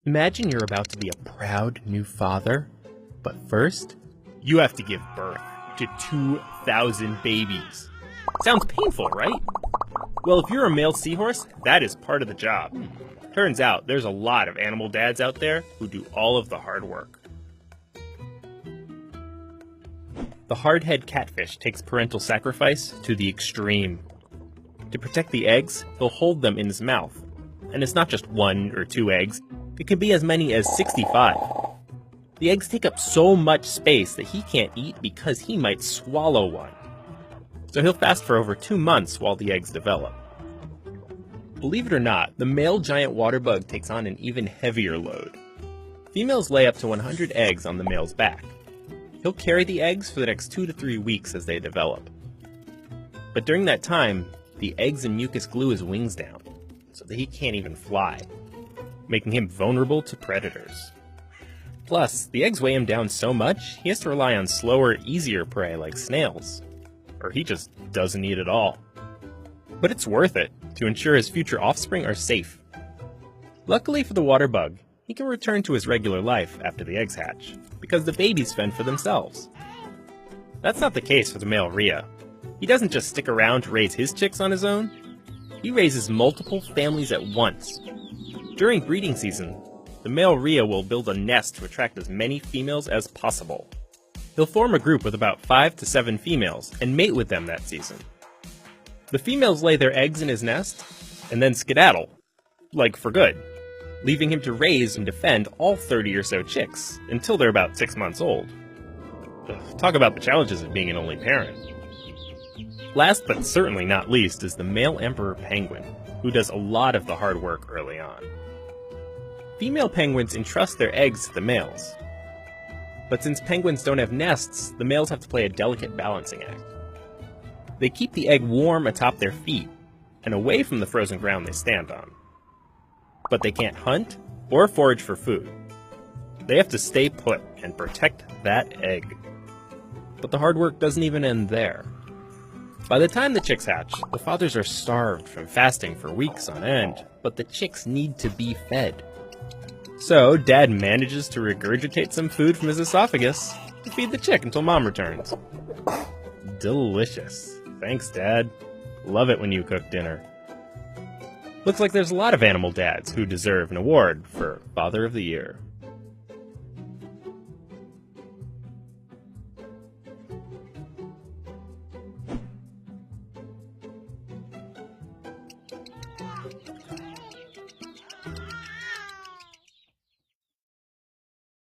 Imagine you're about to be a proud new father, but first, you have to give birth to 2,000 babies. Sounds painful, right? Well, if you're a male seahorse, that is part of the job. Turns out there's a lot of animal dads out there who do all of the hard work. The hardhead catfish takes parental sacrifice to the extreme. To protect the eggs, he'll hold them in his mouth. And it's not just 1 or 2 eggs, it can be as many as 65. The eggs take up so much space that he can't eat because he might swallow one. So he'll fast for over 2 months while the eggs develop. Believe it or not, the male giant water bug takes on an even heavier load. Females lay up to 100 eggs on the male's back. He'll carry the eggs for the next 2 to 3 weeks as they develop. But during that time, the eggs and mucus glue his wings down, so that he can't even fly, making him vulnerable to predators. Plus, the eggs weigh him down so much, he has to rely on slower, easier prey like snails. Or he just doesn't eat at all. But it's worth it to ensure his future offspring are safe. Luckily for the water bug, he can return to his regular life after the eggs hatch, because the babies fend for themselves. That's not the case for the male rhea. He doesn't just stick around to raise his chicks on his own. He raises multiple families at once. During breeding season, the male rhea will build a nest to attract as many females as possible. He'll form a group with about 5 to 7 females and mate with them that season. The females lay their eggs in his nest and then skedaddle, like for good, leaving him to raise and defend all 30 or so chicks until they're about 6 months old. Talk about the challenges of being an only parent. Last but certainly not least is the male emperor penguin, who does a lot of the hard work early on. Female penguins entrust their eggs to the males. But since penguins don't have nests, the males have to play a delicate balancing act. They keep the egg warm atop their feet and away from the frozen ground they stand on. But they can't hunt or forage for food. They have to stay put and protect that egg. But the hard work doesn't even end there. By the time the chicks hatch, the fathers are starved from fasting for weeks on end, but the chicks need to be fed. So, Dad manages to regurgitate some food from his esophagus to feed the chick until Mom returns. Delicious. Thanks, Dad. Love it when you cook dinner. Looks like there's a lot of animal dads who deserve an award for Father of the Year.